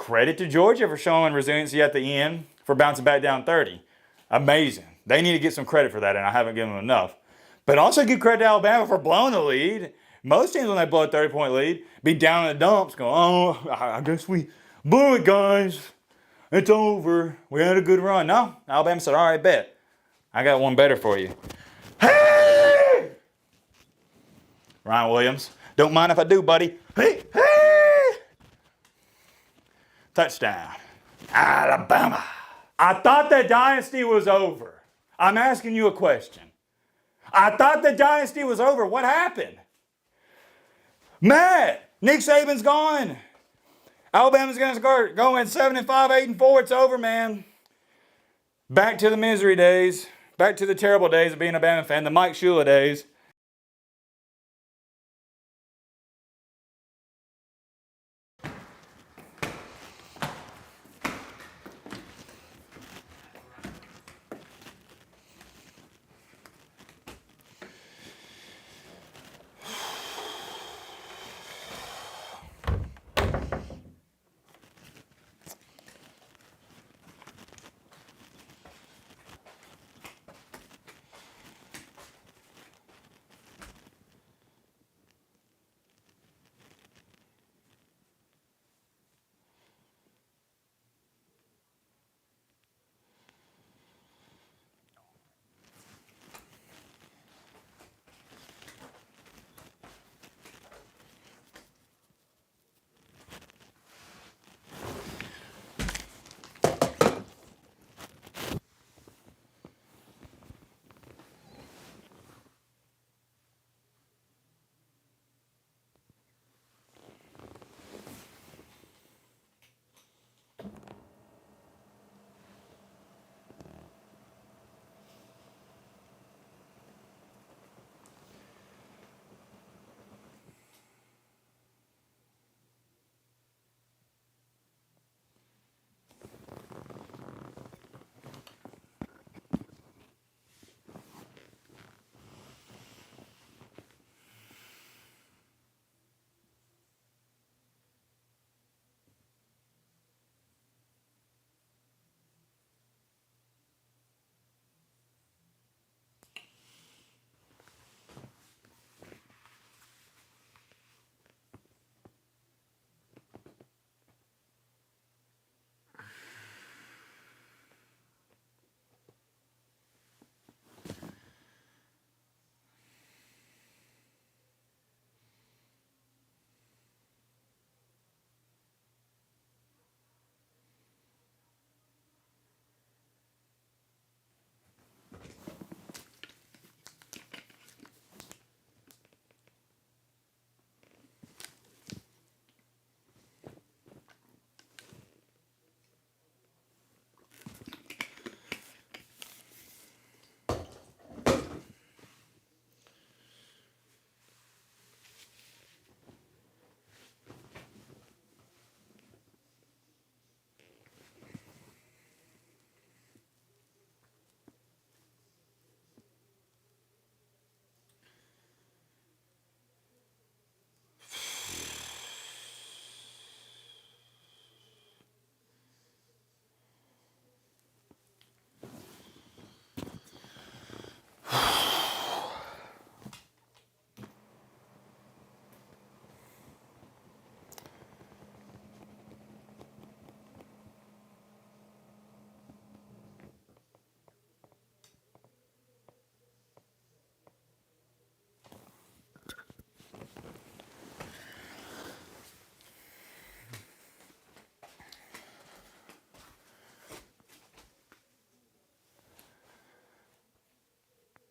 credit to Georgia for showing resiliency at the end, for bouncing back down 30. Amazing. They need to get some credit for that, and I haven't given them enough. But also give credit to Alabama for blowing the lead. Most teams, when they blow a 30-point lead, be down in the dumps going, oh, I guess we blew it, guys. It's over. We had a good run. No, Alabama said, all right, bet. I got one better for you. Hey! Ryan Williams. Don't mind if I do, buddy. Hey, hey! Touchdown. Alabama. I thought the dynasty was over. I'm asking you a question. I thought the dynasty was over. What happened? Matt, Nick Saban's gone. Alabama's going to start going 7-5, 8-4. It's over, man. Back to the misery days. Back to the terrible days of being a Bama fan. The Mike Shula days.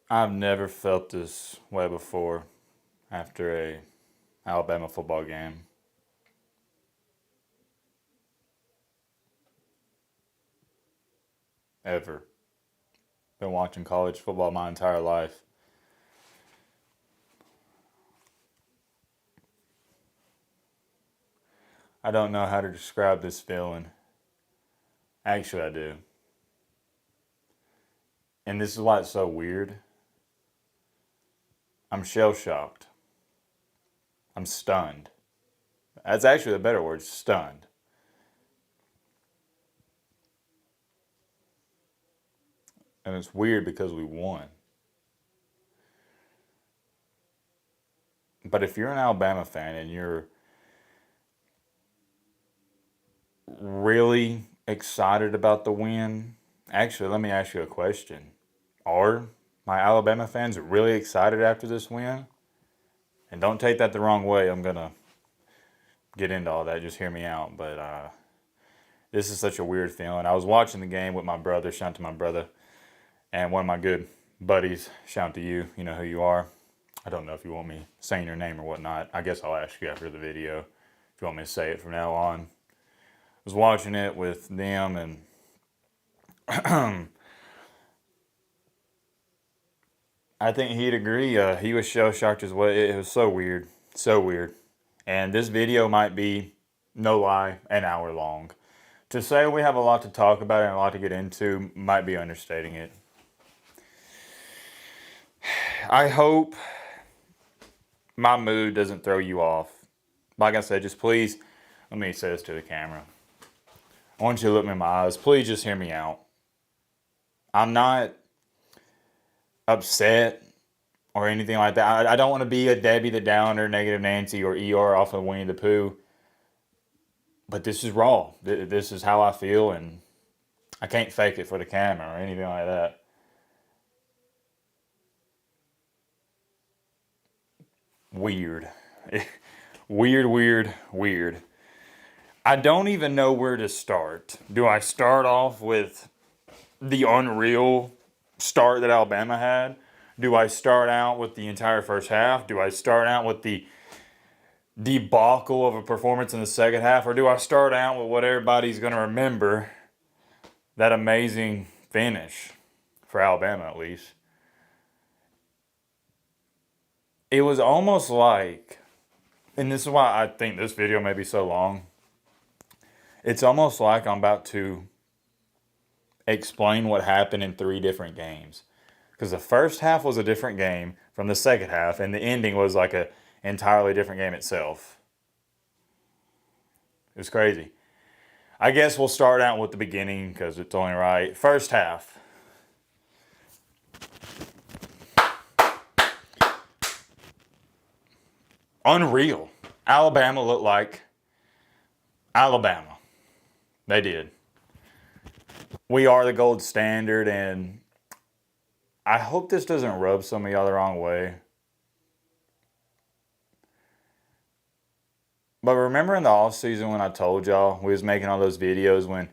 I've never felt this way before after a Alabama football game. Ever. Been watching college football my entire life. I don't know how to describe this feeling. Actually, I do. And this is why it's so weird. I'm shell-shocked. I'm stunned. That's actually the better word, stunned. And it's weird because we won. But if you're an Alabama fan and you're really excited about the win, actually, let me ask you a question. Are my Alabama fans really excited after this win? And don't take that the wrong way. I'm going to get into all that. Just hear me out. But this is such a weird feeling. I was watching the game with my brother. Shout out to my brother. And one of my good buddies. Shout out to you. You know who you are. I don't know if you want me saying your name or whatnot. I guess I'll ask you after the video if you want me to say it from now on. I was watching it with them, and I think he'd agree. He was shell-shocked as well. It was so weird. So weird. And this video might be, no lie, an hour long. To say we have a lot to talk about and a lot to get into might be understating it. I hope my mood doesn't throw you off. Like I said, just please, let me say this to the camera. I want you to look me in my eyes. Please just hear me out. I'm not upset or anything like that. I don't want to be a Debbie the Downer, Negative Nancy, or ER off of Winnie the Pooh. But this is raw. This is how I feel, and I can't fake it for the camera or anything like that. Weird. Weird. I don't even know where to start. Do I start off with the unreal start that Alabama had? Do I start out with the entire first half? Do I start out with the debacle of a performance in the second half? Or do I start out with what everybody's going to remember, that amazing finish for Alabama at least? It was almost like, and this is why I think this video may be so long, it's almost like I'm about to explain what happened in 3 different games. Because the first half was a different game from the second half, and the ending was like an entirely different game itself. It was crazy. I guess we'll start out with the beginning because it's only right. First half. Unreal. Alabama looked like Alabama. They did. We are the gold standard, and I hope this doesn't rub some of y'all the wrong way. But remember in the offseason when I told y'all we was making all those videos when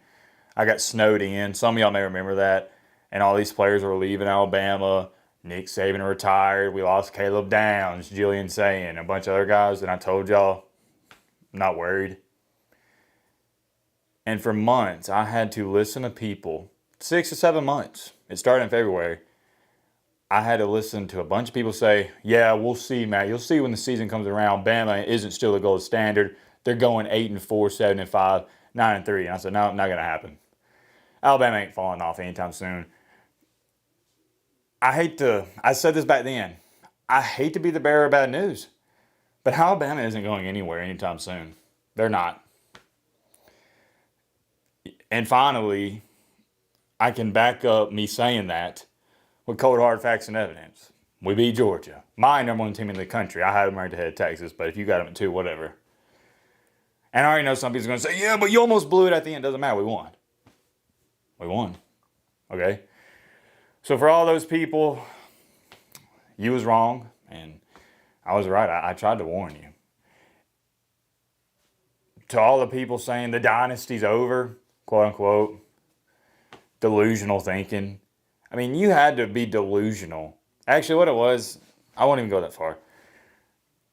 I got snowed in? Some of y'all may remember that. And all these players were leaving Alabama. Nick Saban retired. We lost Caleb Downs, Jillian Sayin, a bunch of other guys. And I told y'all, I'm not worried. And for months, I had to listen to people, 6 to 7 months. It started in February. I had to listen to a bunch of people say, yeah, we'll see, Matt. You'll see when the season comes around. Bama isn't still the gold standard. They're going 8-4, 7-5, 9-3. And I said, no, not going to happen. Alabama ain't falling off anytime soon. I said this back then. I hate to be the bearer of bad news. But Alabama isn't going anywhere anytime soon. They're not. And finally, I can back up me saying that with cold hard facts and evidence. We beat Georgia. My number 1 team in the country. I had them ranked ahead of Texas, but if you got them at 2, whatever. And I already know some people's going to say, yeah, but you almost blew it at the end. Doesn't matter. We won. We won. Okay? So for all those people, you was wrong, and I was right. I tried to warn you. To all the people saying the dynasty's over, quote unquote, delusional thinking. I mean, you had to be delusional. Actually, what it was, I won't even go that far.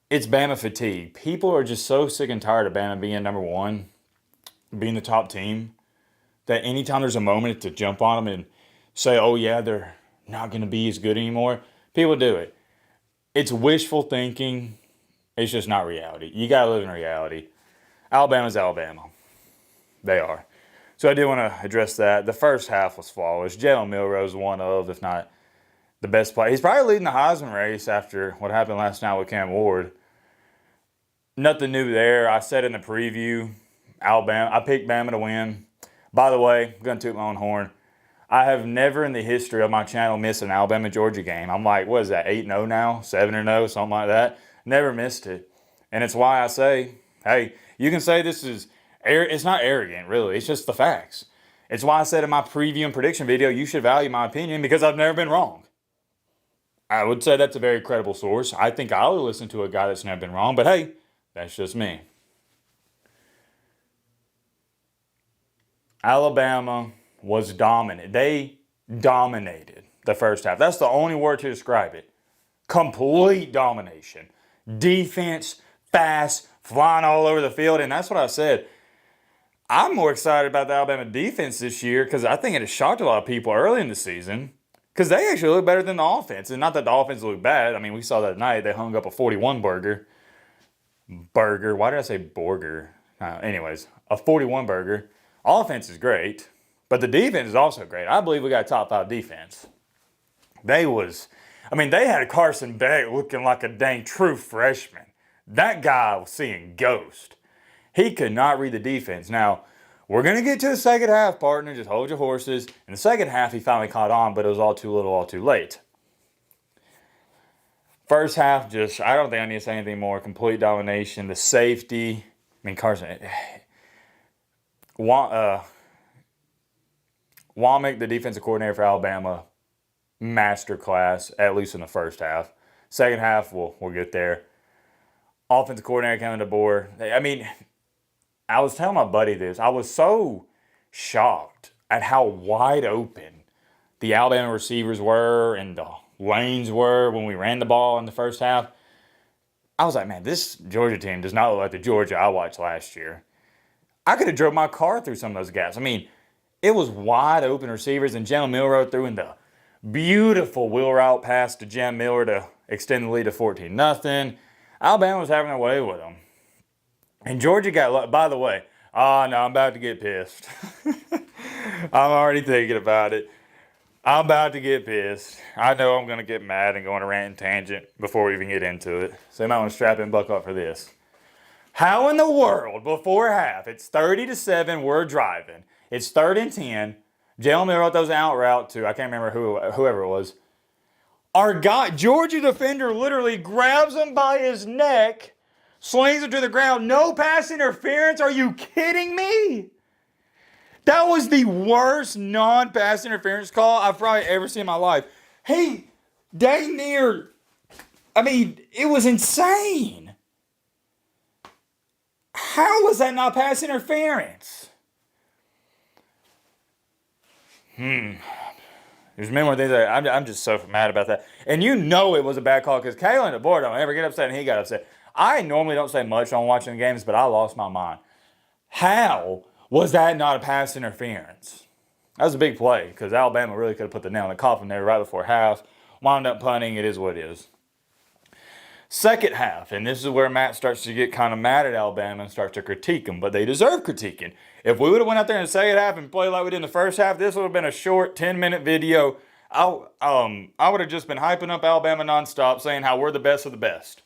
It's Bama fatigue. People are just so sick and tired of Bama being number 1, being the top team, that anytime there's a moment to jump on them and say, oh yeah, they're not going to be as good anymore, people do it. It's wishful thinking. It's just not reality. You got to live in reality. Alabama's Alabama. They are. So I did want to address that. The first half was flawless. Jalen Milroe, one of, if not the best player. He's probably leading the Heisman race after what happened last night with Cam Ward. Nothing new there. I said in the preview, Alabama. I picked Bama to win. By the way, I'm going to toot my own horn. I have never in the history of my channel missed an Alabama-Georgia game. I'm like, what is that, 8-0 now? 7-0, something like that. Never missed it. And it's why I say, hey, you can say this is, it's not arrogant, really. It's just the facts. It's why I said in my preview and prediction video, you should value my opinion because I've never been wrong. I would say that's a very credible source. I think I would listen to a guy that's never been wrong, but hey, that's just me. Alabama was dominant. They dominated the first half. That's the only word to describe it. Complete domination. Defense, fast, flying all over the field, and that's what I said. I'm more excited about the Alabama defense this year because I think it has shocked a lot of people early in the season because they actually look better than the offense. And not that the offense looked bad. I mean, we saw that night. They hung up a 41 burger. Why did I say burger? Anyways, a 41 burger. Offense is great, but the defense is also great. I believe we got a top 5 defense. They had Carson Beck looking like a dang true freshman. That guy was seeing ghost. He could not read the defense. Now, we're going to get to the second half, partner. Just hold your horses. In the second half, he finally caught on, but it was all too little, all too late. First half, I don't think I need to say anything more. Complete domination. The safety. Carson. Womack, the defensive coordinator for Alabama, masterclass, at least in the first half. Second half, we'll get there. Offensive coordinator coming to board. I was telling my buddy this. I was so shocked at how wide open the Alabama receivers were and the lanes were when we ran the ball in the first half. I was like, man, this Georgia team does not look like the Georgia I watched last year. I could have drove my car through some of those gaps. It was wide open receivers, and Jalen Milroe threw in the beautiful wheel route pass to Jam Miller to extend the lead to 14-0. Alabama was having their way with them. And Georgia got, by the way, no, I'm about to get pissed. I'm already thinking about it. I'm about to get pissed. I know I'm going to get mad and go on a rant and tangent before we even get into it. So you might want to strap in and buckle up for this. How in the world, before half, it's 30-7, we're driving. It's 3rd and 10. Jalen Milroe throws an out route to, I can't remember whoever it was. Our guy, Georgia defender, literally grabs him by his neck, slings him to the ground. No pass interference. Are you kidding me? That was the worst non-pass interference call I've probably ever seen in my life. Hey, dang near, it was insane. How was that not pass interference? There's many more things that I'm just so mad about that. And you know it was a bad call because Kalen DeBoer don't ever get upset, and he got upset. I normally don't say much on watching the games, but I lost my mind. How was that not a pass interference? That was a big play because Alabama really could have put the nail in the coffin there right before half. Wound up punting. It is what it is. Second half, and this is where Matt starts to get kind of mad at Alabama and starts to critique them, but they deserve critiquing. If we would have went out there in the second half and played like we did in the first half, this would have been a short 10-minute video. I would have just been hyping up Alabama nonstop, saying how we're the best of the best.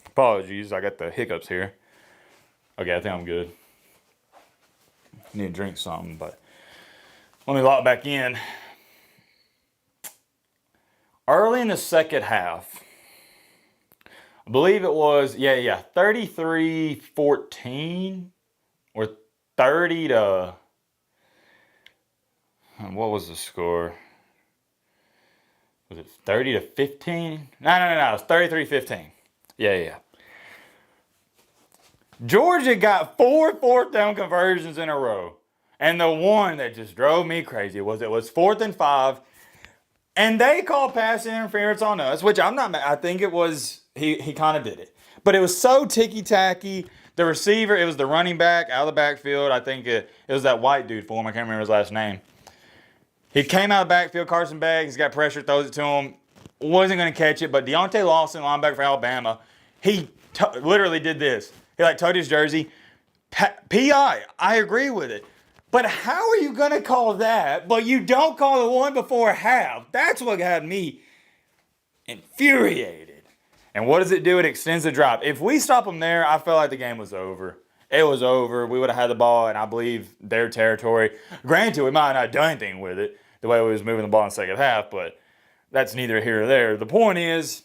Apologies, I got the hiccups here. Okay, I think I'm good. Need to drink something, but let me lock back in. Early in the second half, I believe it was, 33-14 or 30 to, what was the score? Was it 30 to 15? No, it was 33-15. Yeah. Georgia got 4 fourth down conversions in a row. And the one that just drove me crazy was 4th and 5. And they called pass interference on us, which I'm not mad. I think it was, he kind of did it. But it was so ticky-tacky. The receiver, it was the running back out of the backfield. I think it was that white dude for him. I can't remember his last name. He came out of the backfield, Carson Beck. He's got pressure, throws it to him. Wasn't going to catch it, but Deontay Lawson, linebacker for Alabama, he literally did this. He tugged his jersey. P.I., I agree with it. But how are you going to call that, but you don't call the one before half? That's what had me infuriated. And what does it do? It extends the drive. If we stop them there, I felt like the game was over. it was over. We would have had the ball in, I believe, their territory. Granted, we might not have done anything with it the way we was moving the ball in the second half, but that's neither here nor there. The point is,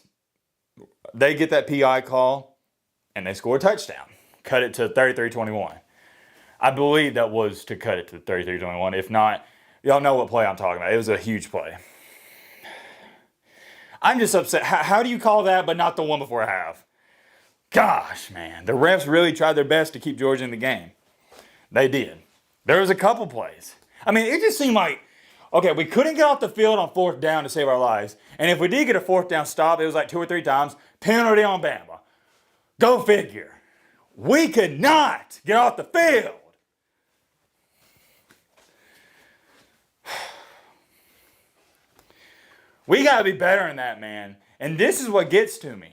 they get that PI call, and they score a touchdown. Cut it to 33-21. I believe that was to cut it to 33-21. If not, y'all know what play I'm talking about. It was a huge play. I'm just upset. How do you call that but not the one before half? Gosh, man. The refs really tried their best to keep Georgia in the game. They did. There was a couple plays. I mean, it just seemed like, okay, we couldn't get off the field on fourth down to save our lives. And if we did get a fourth down stop, it was like 2 or 3 times. Penalty on Bama. Go figure. We could not get off the field. We got to be better than that, man. And this is what gets to me.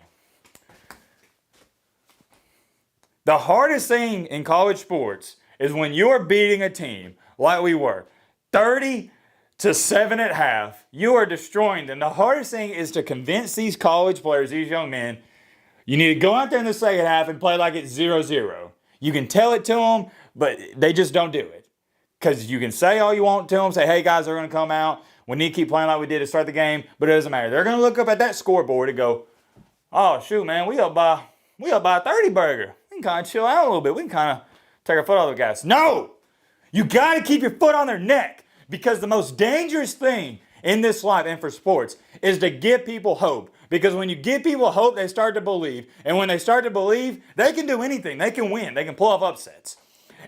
The hardest thing in college sports is when you're beating a team like we were, 30-7 at half, you are destroying them. The hardest thing is to convince these college players, these young men, you need to go out there in the second half and play like it's 0-0. You can tell it to them, but they just don't do it. Because you can say all you want to them, say, hey guys, they're going to come out. We need to keep playing like we did to start the game, but it doesn't matter. They're going to look up at that scoreboard and go, oh, shoot, man, we up by a 30 burger. We can kind of chill out a little bit. We can kind of take our foot off the gas. No! You got to keep your foot on their neck, because the most dangerous thing in this life and for sports is to give people hope. Because when you give people hope, they start to believe. And when they start to believe, they can do anything. They can win. They can pull off upsets.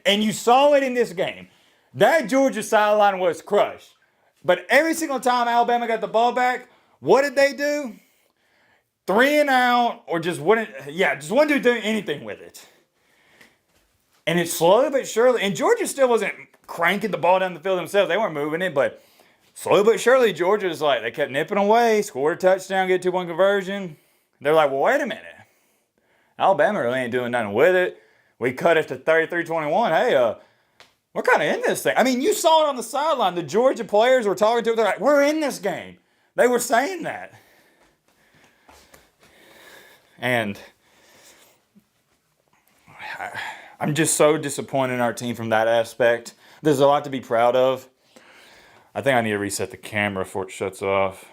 And you saw it in this game. That Georgia sideline was crushed. But every single time Alabama got the ball back, what did they do? 3 and out, or just wouldn't do anything with it. And it's slowly but surely, and Georgia still wasn't cranking the ball down the field themselves. They weren't moving it, but slowly but surely, Georgia's like, they kept nipping away, scored a touchdown, get a 2-1 conversion. They're like, well, wait a minute. Alabama really ain't doing nothing with it. We cut it to 33-21. Hey, we're kind of in this thing. I mean, you saw it on the sideline. The Georgia players were talking to it. They're like, we're in this game. They were saying that. And I'm just so disappointed in our team from that aspect. There's a lot to be proud of. I think I need to reset the camera before it shuts off.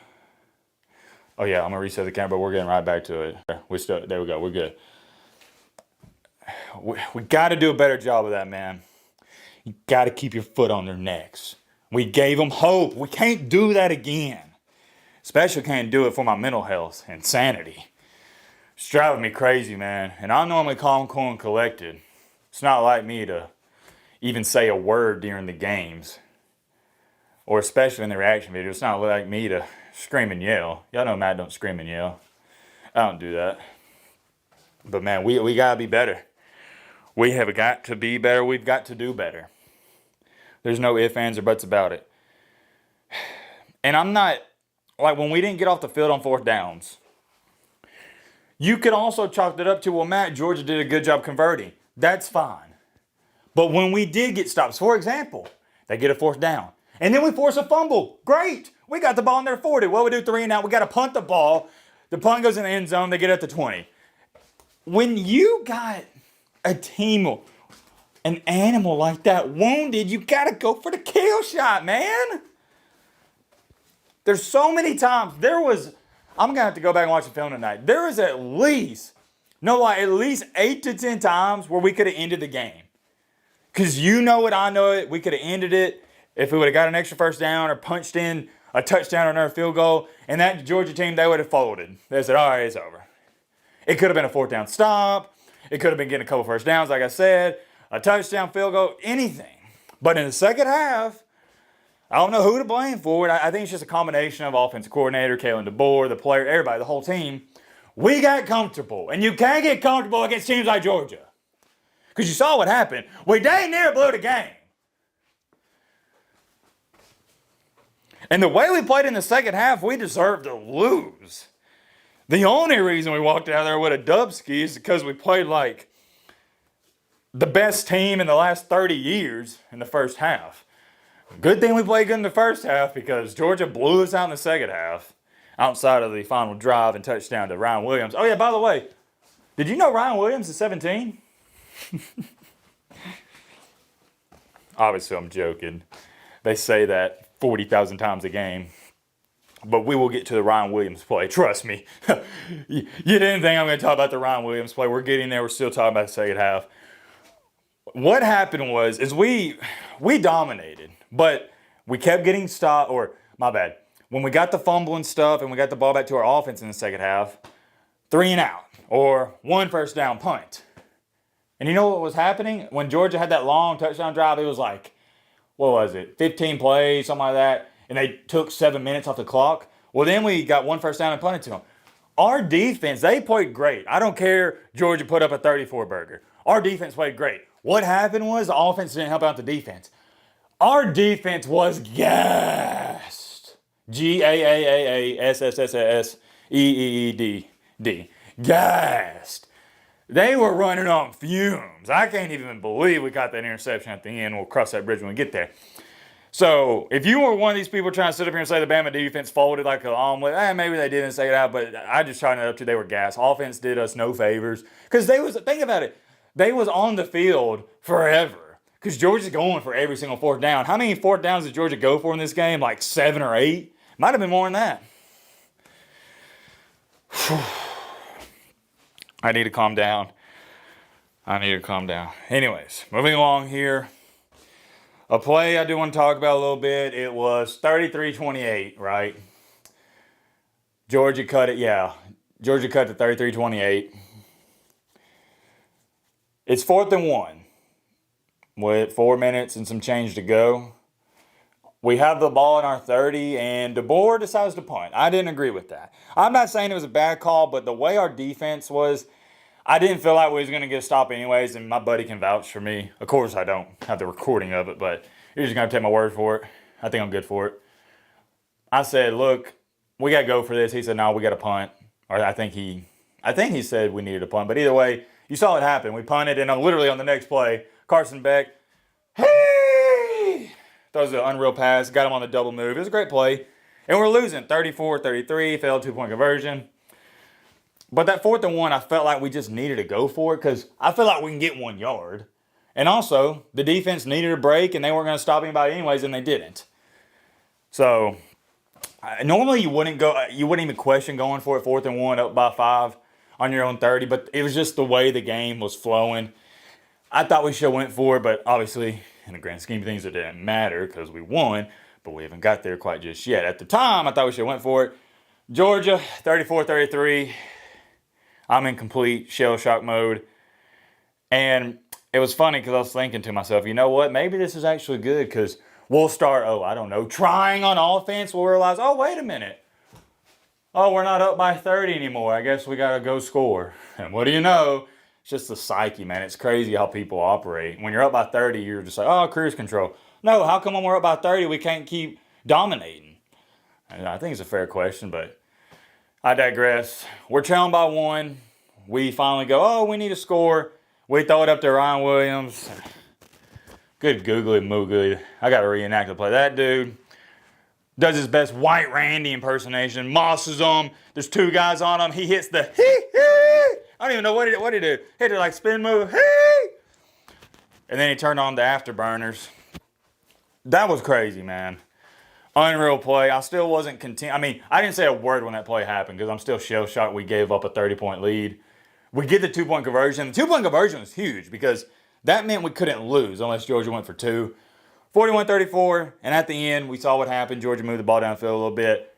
Oh, yeah, I'm going to reset the camera, but we're getting right back to it. There we go. We're good. We got to do a better job of that, man. You got to keep your foot on their necks. We gave them hope. We can't do that again. Especially can't do it for my mental health and sanity. It's driving me crazy, man. And I'm normally calm, cool, and collected. It's not like me to even say a word during the games. Or especially in the reaction video. It's not like me to scream and yell. Y'all know Matt don't scream and yell. I don't do that. But man, we got to be better. We have got to be better. We've got to do better. There's no ifs, ands, or buts about it. And I'm not, like when we didn't get off the field on fourth downs, you could also chalk that up to, well, Matt, Georgia did a good job converting. That's fine. But when we did get stops, for example, they get a fourth down. And then we force a fumble. Great. We got the ball in their 40. What we do 3 and out, we got to punt the ball. The punt goes in the end zone. They get at the 20. When you got a team, an animal like that wounded, you got to go for the kill shot, man. There's so many times. I'm going to have to go back and watch the film tonight. There was at least 8 to 10 times where we could have ended the game. Because you know it, I know it. We could have ended it if we would have got an extra first down or punched in a touchdown or another field goal. And that Georgia team, they would have folded. They said, all right, it's over. It could have been a fourth down stop. It could have been getting a couple first downs, like I said. A touchdown, field goal, anything. But in the second half, I don't know who to blame for it. I think it's just a combination of offensive coordinator, Kalen DeBoer, the player, everybody, the whole team. We got comfortable. And you can't get comfortable against teams like Georgia. Because you saw what happened. We dang near blew the game. And the way we played in the second half, we deserved to lose. The only reason we walked out there with a dub ski is because we played like the best team in the last 30 years in the first half. Good thing we played good in the first half because Georgia blew us out in the second half outside of the final drive and touchdown to Ryan Williams. Oh, yeah, by the way, did you know Ryan Williams is 17? Obviously, I'm joking. They say that 40,000 times a game. But we will get to the Ryan Williams play. Trust me. You didn't think I'm going to talk about the Ryan Williams play. We're getting there. We're still talking about the second half. What happened was we dominated, but we kept getting stopped. Or my bad. When we got the fumble and stuff, and we got the ball back to our offense in the second half, 3 and out or 1 first down punt. And you know what was happening when Georgia had that long touchdown drive? It was like, what was it? 15 plays, something like that. And they took 7 minutes off the clock. Well, then we got 1 first down and punted to them. Our defense, they played great. I don't care Georgia put up a 34 burger. Our defense played great. What happened was the offense didn't help out the defense. Our defense was gassed. Gassed. Gassed. They were running on fumes. I can't even believe we got that interception at the end. We'll cross that bridge when we get there. So, if you were one of these people trying to sit up here and say the Bama defense folded like an omelet, maybe they didn't say it out, but I just chalked it up to they were gas. Offense did us no favors. Because think about it, they was on the field forever. Because Georgia's going for every single 4th down. How many 4th downs did Georgia go for in this game? Like 7 or 8? Might have been more than that. I need to calm down. Anyways, moving along here. A play I do want to talk about a little bit. It was 33-28, right? Georgia cut it, yeah. Georgia cut to 33-28. It's 4th and 1 with 4 minutes and some change to go. We have the ball in our 30, and DeBoer decides to punt. I didn't agree with that. I'm not saying it was a bad call, but the way our defense was, I didn't feel like we was going to get a stop anyways, and my buddy can vouch for me. Of course, I don't have the recording of it, but you're just going to take my word for it. I think I'm good for it. I said, look, we got to go for this. He said, no, we got to punt. Or I think he said we needed a punt. But either way, you saw it happen. We punted, and literally on the next play, Carson Beck, hey! Throws an unreal pass, got him on the double move. It was a great play. And we're losing 34-33, failed 2-point conversion. But that 4th and 1, I felt like we just needed to go for it because I feel like we can get 1 yard. And also, the defense needed a break, and they weren't going to stop anybody anyways, and they didn't. So, normally you wouldn't even question going for it 4th and 1 up by 5 on your own 30, but it was just the way the game was flowing. I thought we should have went for it, but obviously, in the grand scheme of things, it didn't matter because we won, but we haven't got there quite just yet. At the time, I thought we should have went for it. Georgia, 34-33. I'm in complete shell shock mode. And it was funny because I was thinking to myself, you know what? Maybe this is actually good because we'll start, trying on offense. We'll realize, wait a minute. Oh, we're not up by 30 anymore. I guess we got to go score. And what do you know? It's just the psyche, man. It's crazy how people operate. When you're up by 30, you're just like, cruise control. No, how come when we're up by 30, we can't keep dominating? And I think it's a fair question, but I digress. We're trailing by 1. We finally go, we need to score. We throw it up to Ryan Williams. Good googly moogly. I got to reenact the play. That dude does his best White Randy impersonation. Mosses him. There's 2 guys on him. He hits the hee. I don't even know what he do. Hit it like spin move. Hee. And then he turned on the afterburners. That was crazy, man. Unreal play. I still wasn't content. I didn't say a word when that play happened because I'm still shell-shocked we gave up a 30-point lead. We get the 2-point conversion. The 2-point conversion was huge because that meant we couldn't lose unless Georgia went for 2. 41-34, and at the end, we saw what happened. Georgia moved the ball downfield a little bit,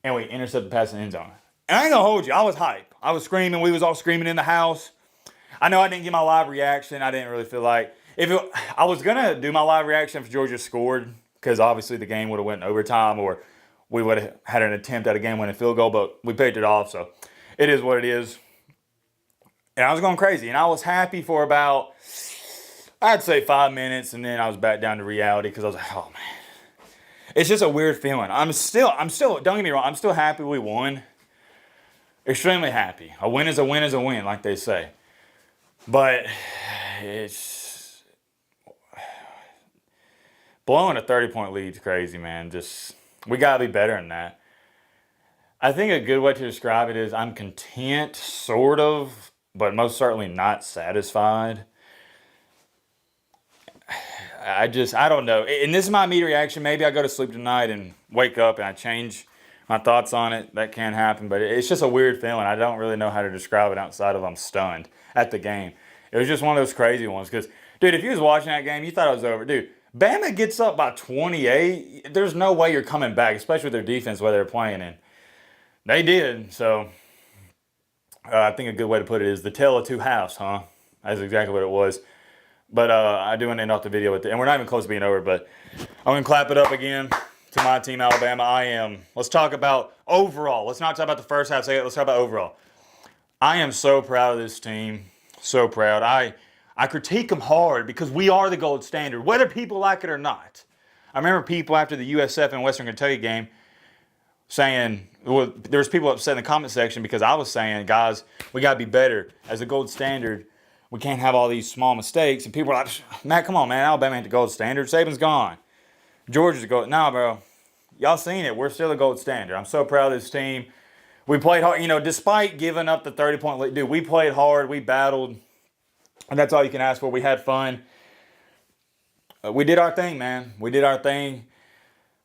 and we intercepted the pass in the end zone. And I ain't gonna hold you. I was hype. I was screaming. We was all screaming in the house. I know I didn't get my live reaction. I didn't really feel like I was gonna do my live reaction if Georgia scored, because obviously the game would have went in overtime or we would have had an attempt at a game-winning field goal, but we picked it off, so it is what it is. And I was going crazy, and I was happy for about, I'd say 5 minutes, and then I was back down to reality because I was like, oh man. It's just a weird feeling. I'm still, don't get me wrong, I'm still happy we won. Extremely happy. A win is a win is a win, like they say. But it's blowing a 30-point lead is crazy, man. We got to be better than that. I think a good way to describe it is I'm content, sort of, but most certainly not satisfied. I don't know. And this is my immediate reaction. Maybe I go to sleep tonight and wake up and I change my thoughts on it. That can happen, but it's just a weird feeling. I don't really know how to describe it outside of I'm stunned at the game. It was just one of those crazy ones because, dude, if you was watching that game, you thought it was over. Dude, Bama gets up by 28. There's no way you're coming back, especially with their defense where they're playing in. They did, so I think a good way to put it is the tale of two halves, huh? That's exactly what it was. But I do want to end off the video with it, and we're not even close to being over, but I'm going to clap it up again to my team, Alabama. Let's talk about overall. Let's not talk about the first half. Let's talk about overall. I am so proud of this team. So proud. I critique them hard because we are the gold standard, whether people like it or not. I remember people after the USF and Western Kentucky game saying, well, there was people upset in the comment section because I was saying, guys, we got to be better. As the gold standard, we can't have all these small mistakes. And people were like, Matt, come on, man. Alabama ain't the gold standard. Saban's gone. Georgia's the gold. Nah, bro. Y'all seen it. We're still the gold standard. I'm so proud of this team. We played hard. You know, despite giving up the 30-point lead, dude, we played hard. We battled. And that's all you can ask for. We had fun. We did our thing, man. We did our thing.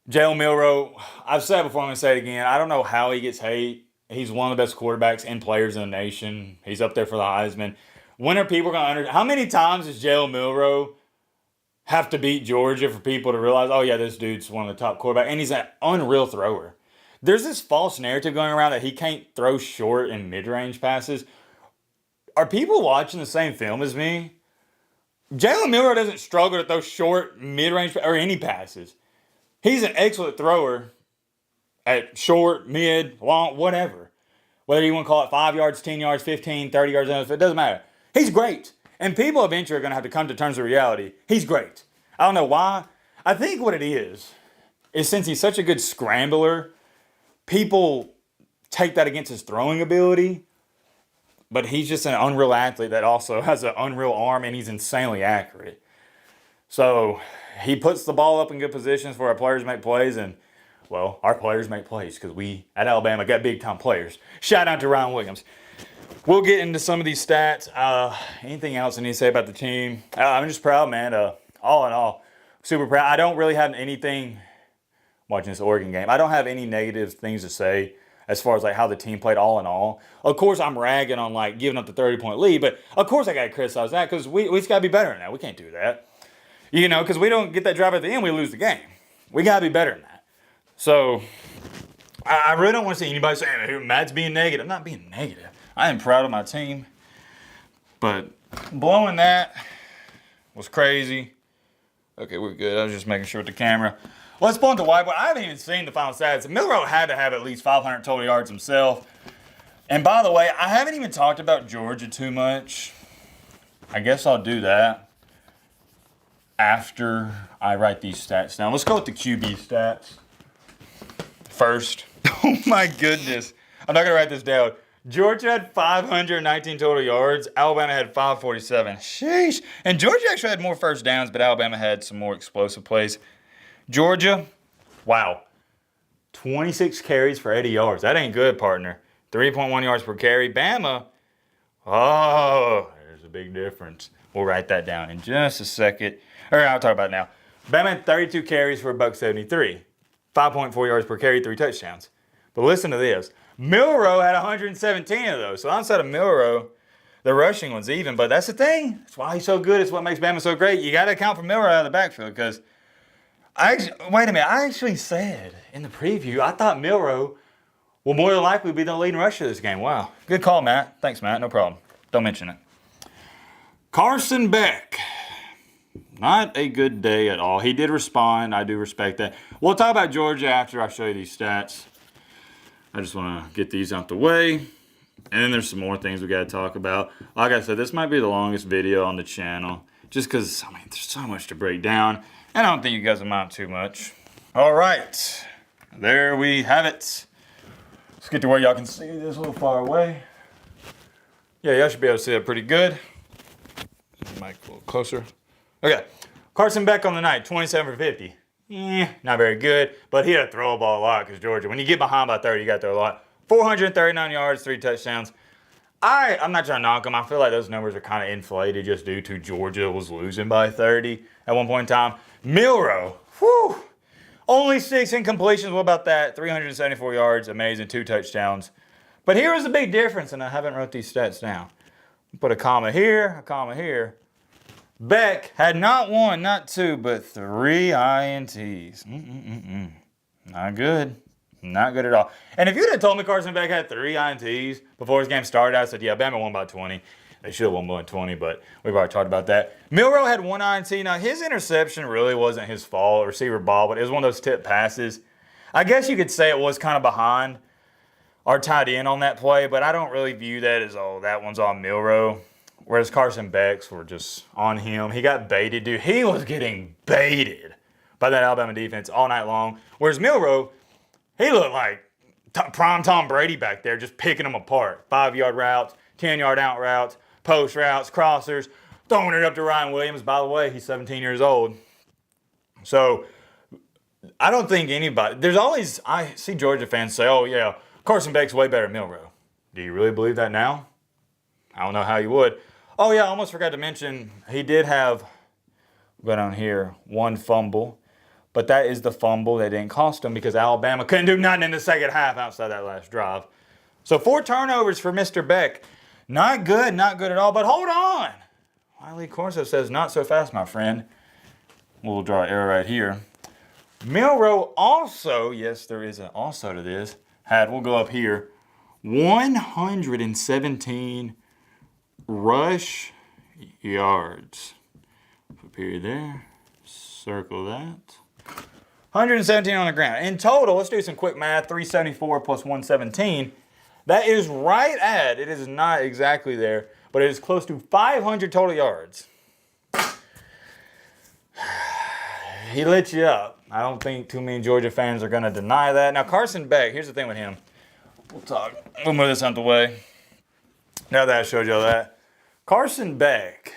Jalen Milroe, I've said it before, I'm going to say it again. I don't know how he gets hate. He's one of the best quarterbacks and players in the nation. He's up there for the Heisman. When are people going to understand? How many times does Jalen Milroe have to beat Georgia for people to realize, oh, yeah, this dude's one of the top quarterbacks, and he's an unreal thrower? There's this false narrative going around that he can't throw short and mid-range passes. Are people watching the same film as me? Jalen Milroe doesn't struggle to throw short, mid-range, or any passes. He's an excellent thrower at short, mid, long, whatever. Whether you want to call it 5 yards, 10 yards, 15, 30 yards, it doesn't matter. He's great. And people eventually are going to have to come to terms with reality. He's great. I don't know why. I think what it is since he's such a good scrambler, people take that against his throwing ability. But he's just an unreal athlete that also has an unreal arm, and he's insanely accurate. So he puts the ball up in good positions for our players to make plays, and, well, our players make plays because we, at Alabama, got big-time players. Shout out to Ryan Williams. We'll get into some of these stats. Anything else I need to say about the team? I'm just proud, man. All in all, super proud. I don't really have anything, watching this Oregon game, I don't have any negative things to say as far as like how the team played all in all. Of course, I'm ragging on like giving up the 30-point lead, but of course I got to criticize that because we just got to be better than that. We can't do that. You know, because we don't get that drive at the end, we lose the game. We got to be better than that. So, I really don't want to see anybody saying, Matt's being negative. I'm not being negative. I am proud of my team. But blowing that was crazy. Okay, we're good. I was just making sure with the camera. Let's pull into whiteboard. I haven't even seen the final stats. Milroe had to have at least 500 total yards himself. And by the way, I haven't even talked about Georgia too much. I guess I'll do that after I write these stats down. Let's go with the QB stats first. Oh my goodness. I'm not going to write this down. Georgia had 519 total yards. Alabama had 547. Sheesh. And Georgia actually had more first downs, but Alabama had some more explosive plays. Georgia, wow. 26 carries for 80 yards. That ain't good, partner. 3.1 yards per carry. Bama, oh, there's a big difference. We'll write that down in just a second. All right, I'll talk about it now. Bama had 32 carries for $173. 5.4 yards per carry, 3 touchdowns. But listen to this. Milroe had 117 of those. So outside of Milroe, the rushing one's even. But that's the thing. That's why he's so good. It's what makes Bama so great. You got to account for Milroe out of the backfield because wait a minute. I actually said in the preview, I thought Milroe will more than likely be the leading rusher of this game. Wow. Good call, Matt. Thanks, Matt. No problem. Don't mention it. Carson Beck. Not a good day at all. He did respond. I do respect that. We'll talk about Georgia after I show you these stats. I just want to get these out the way. And then there's some more things we got to talk about. Like I said, this might be the longest video on the channel. Just because, I mean, there's so much to break down. And I don't think you guys will mind too much. All right. There we have it. Let's get to where y'all can see this a little far away. Yeah, y'all should be able to see it pretty good. Mic a little closer. Okay. Carson Beck on the night, 27 for 50. Not very good, but he had to throw a ball a lot because Georgia, when you get behind by 30, you got to throw a lot. 439 yards, 3 touchdowns. I'm not trying to knock them. I feel like those numbers are kind of inflated just due to Georgia was losing by 30 at one point in time. Milroe, whew, only 6 incompletions. What about that? 374 yards, amazing, 2 touchdowns. But here was the big difference, and I haven't wrote these stats down. Put a comma here, a comma here. Beck had not 1, not 2, but 3 INTs. Not good. Not good at all. And if you'd have told me Carson Beck had 3 INTs before his game started, I said, yeah, Bama won by 20. They should have won by 20, but we've already talked about that. Milroe had 1 INT. Now, his interception really wasn't his fault, receiver ball, but it was one of those tip passes. I guess you could say it was kind of behind our tight end on that play, but I don't really view that as, oh, that one's on Milroe. Whereas Carson Beck's were just on him. He got baited, dude. He was getting baited by that Alabama defense all night long. Whereas Milroe, he looked like prime Tom Brady back there, just picking them apart. 5-yard routes, 10-yard out routes, post routes, crossers, throwing it up to Ryan Williams. By the way, he's 17 years old. So I don't think anybody, there's always, I see Georgia fans say, oh yeah, Carson Beck's way better than Milroe. Do you really believe that now? I don't know how you would. Oh yeah, I almost forgot to mention, he did have, go down here, 1 fumble. But that is the fumble that didn't cost him because Alabama couldn't do nothing in the second half outside that last drive. So 4 turnovers for Mr. Beck. Not good at all. But hold on. Wiley Corso says, not so fast, my friend. We'll draw an arrow right here. Milroe also, yes, there is an also to this, we'll go up here, 117 rush yards. Put a period there. Circle that. 117 on the ground. In total, let's do some quick math. 374 plus 117. That is right at, it is not exactly there, but it is close to 500 total yards. He lit you up. I don't think too many Georgia fans are going to deny that. Now, Carson Beck, here's the thing with him. We'll move this out the way. Now that I showed you all that. Carson Beck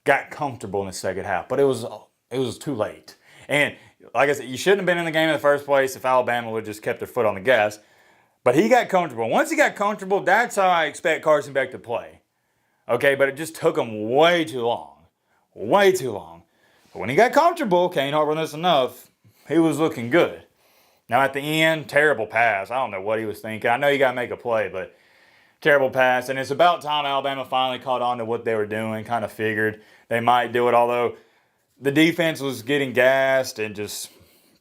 got comfortable in the second half, but it was too late. And like I said, you shouldn't have been in the game in the first place if Alabama would have just kept their foot on the gas. But he got comfortable. Once he got comfortable, that's how I expect Carson Beck to play. Okay, but it just took him way too long. Way too long. But when he got comfortable, can't harp on this enough, he was looking good. Now at the end, terrible pass. I don't know what he was thinking. I know you got to make a play, but terrible pass. And it's about time Alabama finally caught on to what they were doing, kind of figured they might do it, although the defense was getting gassed and just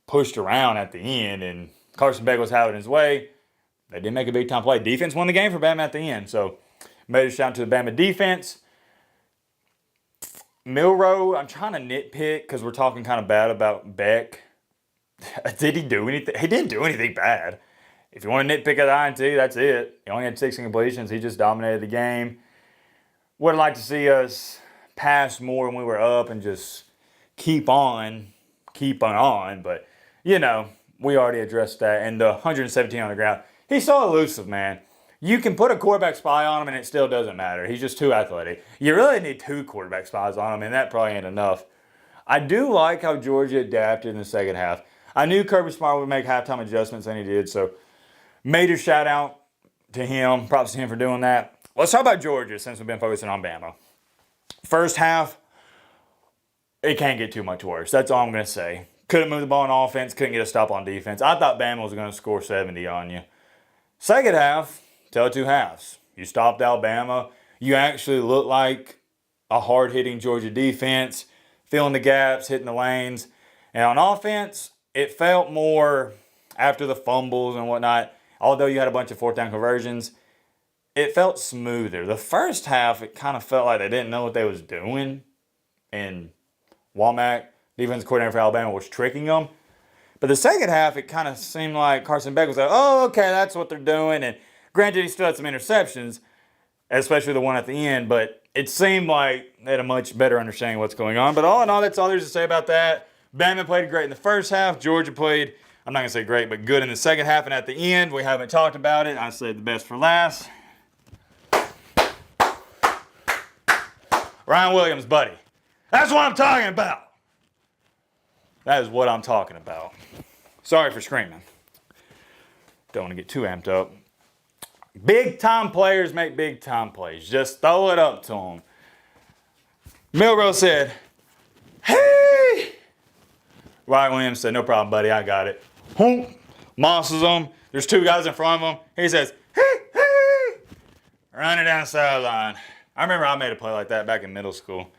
pushed around at the end, and Carson Beck was having his way. They didn't make a big-time play. Defense won the game for Bama at the end, so made a shout to the Bama defense. Milroe, I'm trying to nitpick because we're talking kind of bad about Beck. Did he do anything? He didn't do anything bad. If you want to nitpick at the INT, that's it. He only had 6 incompletions. He just dominated the game. Would have liked to see us pass more when we were up and just keep on, but, you know, we already addressed that. And the 117 on the ground, he's so elusive, man. You can put a quarterback spy on him and it still doesn't matter. He's just too athletic. You really need 2 quarterback spies on him, and that probably ain't enough. I do like how Georgia adapted in the second half. I knew Kirby Smart would make halftime adjustments, and he did, so major shout out to him. Props to him for doing that. Let's talk about Georgia since we've been focusing on Bama. First half, it can't get too much worse. That's all I'm going to say. Couldn't move the ball on offense, couldn't get a stop on defense. I thought Bama was going to score 70 on you. Second half, tell 2 halves. You stopped Alabama. You actually looked like a hard-hitting Georgia defense, filling the gaps, hitting the lanes. And on offense, it felt more after the fumbles and whatnot. Although you had a bunch of 4th down conversions, it felt smoother. The first half, it kind of felt like they didn't know what they was doing. And Womack, defensive coordinator for Alabama, was tricking them. But the second half, it kind of seemed like Carson Beck was like, oh, okay, that's what they're doing. And granted, he still had some interceptions, especially the one at the end. But it seemed like they had a much better understanding of what's going on. But all in all, that's all there's to say about that. Bama played great in the first half. Georgia played, I'm not going to say great, but good in the second half. And at the end, we haven't talked about it. I saved the best for last. Ryan Williams, buddy. That's what I'm talking about. That is what I'm talking about. Sorry for screaming. Don't want to get too amped up. Big time players make big time plays. Just throw it up to them. Milrose said, hey! Ryan Williams said, no problem, buddy. I got it. Honk. Mosses him. There's two guys in front of him. He says, hey, hey! Running down the sideline. I remember I made a play like that back in middle school.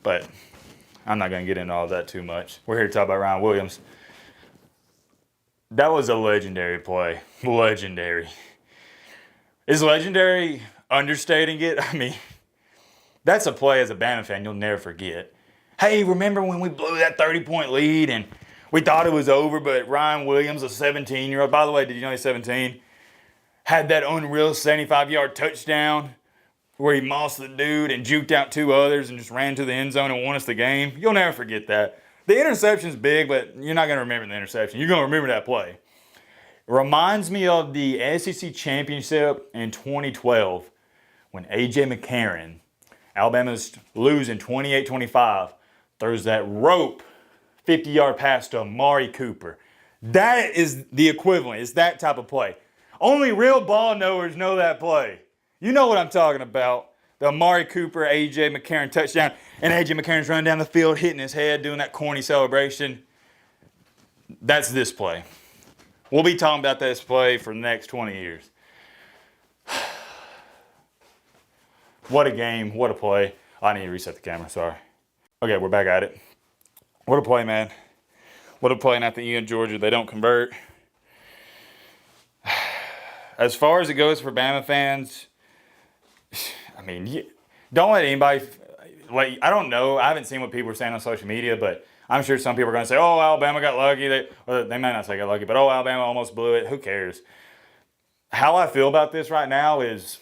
But I'm not going to get into all that too much. We're here to talk about Ryan Williams. That was a legendary play. Legendary. Is legendary understating it? I mean, that's a play as a Bama fan you'll never forget. Hey, remember when we blew that 30-point lead and we thought it was over, but Ryan Williams, a 17-year-old, by the way, did you know he's 17? Had that unreal 75-yard touchdown where he mossed the dude and juked out two others and just ran to the end zone and won us the game. You'll never forget that. The interception's big, but you're not going to remember the interception. You're going to remember that play. It reminds me of the SEC championship in 2012 when A.J. McCarron, Alabama's losing 28-25, throws that rope 50-yard pass to Amari Cooper. That is the equivalent. It's that type of play. Only real ball knowers know that play. You know what I'm talking about. The Amari Cooper, A.J. McCarron touchdown. And A.J. McCarron's running down the field, hitting his head, doing that corny celebration. That's this play. We'll be talking about this play for the next 20 years. What a game. What a play. I need to reset the camera. Sorry. Okay, we're back at it. What a play, man. What a play at the end, Georgia. They don't convert. As far as it goes for Bama fans, I mean, don't let anybody, like, I don't know. I haven't seen what people are saying on social media, but I'm sure some people are going to say, oh, Alabama got lucky. Or they might not say got lucky, but oh, Alabama almost blew it. Who cares? How I feel about this right now is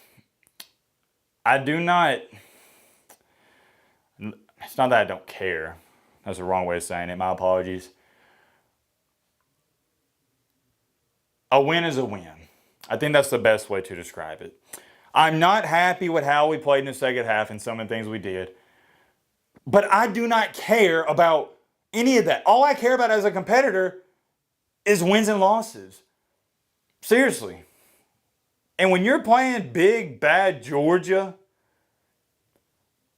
it's not that I don't care. That's the wrong way of saying it. My apologies. A win is a win. I think that's the best way to describe it. I'm not happy with how we played in the second half and some of the things we did. But I do not care about any of that. All I care about as a competitor is wins and losses. Seriously. And when you're playing big, bad Georgia,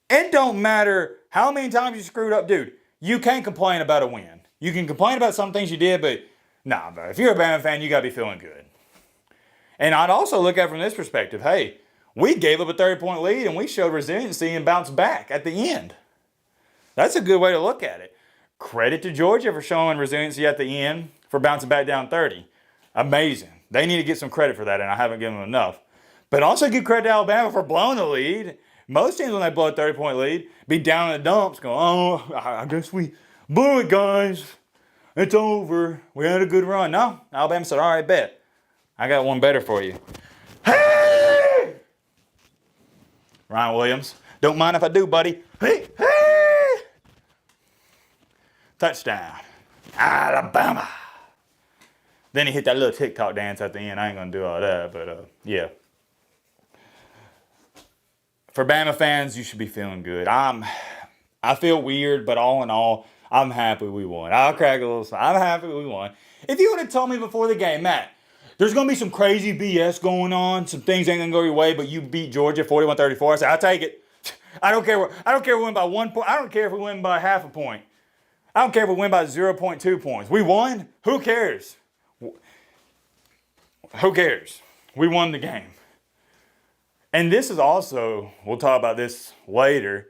it don't matter how many times you screwed up. Dude, you can't complain about a win. You can complain about some things you did, but nah, bro. If you're a Bama fan, you got to be feeling good. And I'd also look at it from this perspective. Hey, we gave up a 30-point lead and we showed resiliency and bounced back at the end. That's a good way to look at it. Credit to Georgia for showing resiliency at the end, for bouncing back down 30. Amazing. They need to get some credit for that, and I haven't given them enough. But also give credit to Alabama for blowing the lead. Most teams, when they blow a 30-point lead, be down in the dumps going, oh, I guess we blew it, guys. It's over. We had a good run. No, Alabama said, all right, bet. I got one better for you. Hey! Ryan Williams. Don't mind if I do, buddy. Hey, hey! Touchdown. Alabama. Then he hit that little TikTok dance at the end. I ain't going to do all that, but yeah. For Bama fans, you should be feeling good. I feel weird, but all in all, I'm happy we won. I'll crack a little smile. I'm happy we won. If you would have told me before the game, Matt, there's going to be some crazy BS going on. Some things ain't going to go your way, but you beat Georgia 41-34. I said, I'll take it. I don't care if we win by 1 point. I don't care if we win by half a point. I don't care if we win by 0.2 points. We won. Who cares? Who cares? We won the game. And this is also, we'll talk about this later,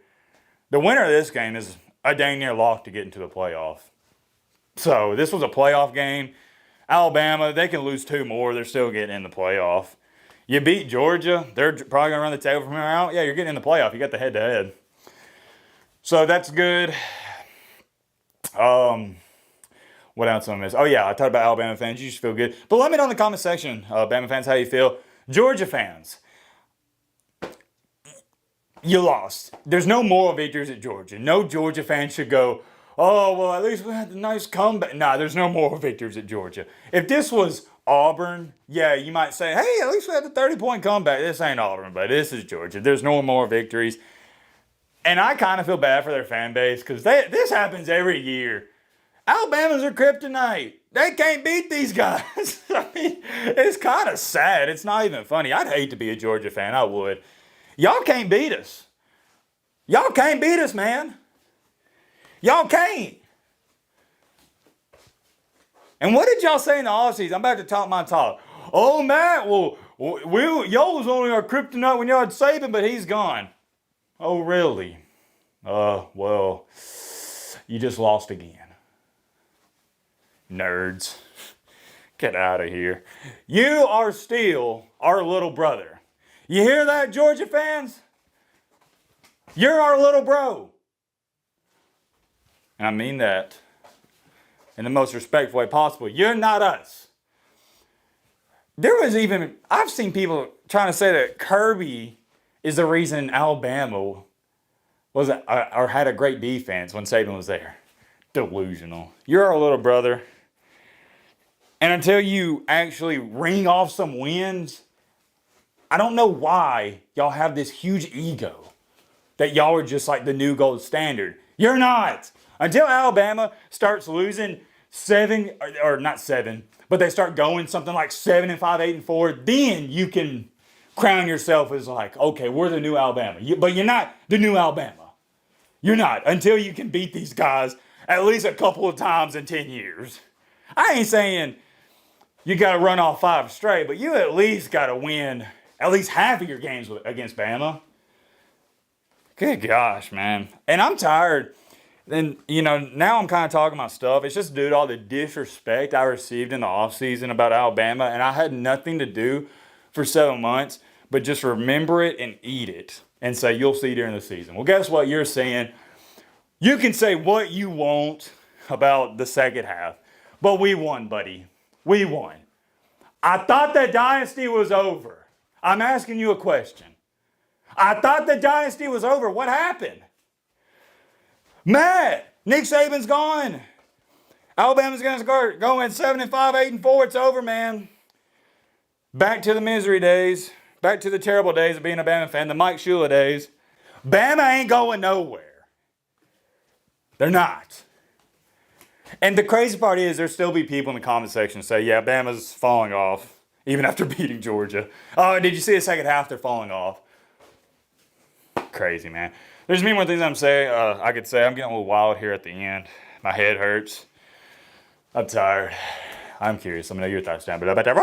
the winner of this game is a dang near lock to get into the playoff. So this was a playoff game. Alabama, they can lose 2 more. They're still getting in the playoff. You beat Georgia. They're probably going to run the table from here out. Yeah, you're getting in the playoff. You got the head-to-head. So that's good. What else on this? Oh, yeah, I talked about Alabama fans. You should feel good. But let me know in the comment section, Bama fans, how you feel. Georgia fans, you lost. There's no moral victories at Georgia. No Georgia fan should go, oh, well, at least we had a nice comeback. Nah, there's no moral victories at Georgia. If this was Auburn, yeah, you might say, hey, at least we had the 30-point comeback. This ain't Auburn, but this is Georgia. There's no moral victories. And I kind of feel bad for their fan base because this happens every year. Alabama's are kryptonite. They can't beat these guys. mean, it's kind of sad. It's not even funny. I'd hate to be a Georgia fan. I would. Y'all can't beat us. Y'all can't beat us, man. Y'all can't. And what did y'all say in the offseason? I'm about to talk my talk. Oh, Matt, well, y'all was only our kryptonite when y'all had Saban, but he's gone. Oh, really? Well, you just lost again. Nerds. Get out of here. You are still our little brother. You hear that, Georgia fans? You're our little bro. And I mean that in the most respectful way possible. You're not us. I've seen people trying to say that Kirby is the reason Alabama had a great defense when Saban was there. Delusional. You're our little brother. And until you actually ring off some wins, I don't know why y'all have this huge ego that y'all are just like the new gold standard. You're not. Until Alabama starts losing not 7, but they start going something like 7-5, 8-4, then you can crown yourself as like, okay, we're the new Alabama. But you're not the new Alabama. You're not. Until you can beat these guys at least a couple of times in 10 years. I ain't saying you got to run off 5 straight, but you at least got to win at least half of your games against Bama. Good gosh, man. And I'm tired. And, now I'm kind of talking my stuff. It's just due to all the disrespect I received in the offseason about Alabama. And I had nothing to do for 7 months, but just remember it and eat it. And say, you'll see during the season. Well, guess what you're saying? You can say what you want about the second half. But we won, buddy. We won. I thought the dynasty was over. I'm asking you a question. I thought the dynasty was over. What happened? Matt, Nick Saban's gone. Alabama's going to start going 7-5, 8-4. It's over, man. Back to the misery days. Back to the terrible days of being a Bama fan. The Mike Shula days. Bama ain't going nowhere. They're not. And the crazy part is there'll still be people in the comment section say, yeah, Bama's falling off. Even after beating Georgia. Oh, did you see the second half? They're falling off. Crazy, man. There's many more things I could say. I'm getting a little wild here at the end. My head hurts. I'm tired. I'm curious. Let me know your thoughts down below about that.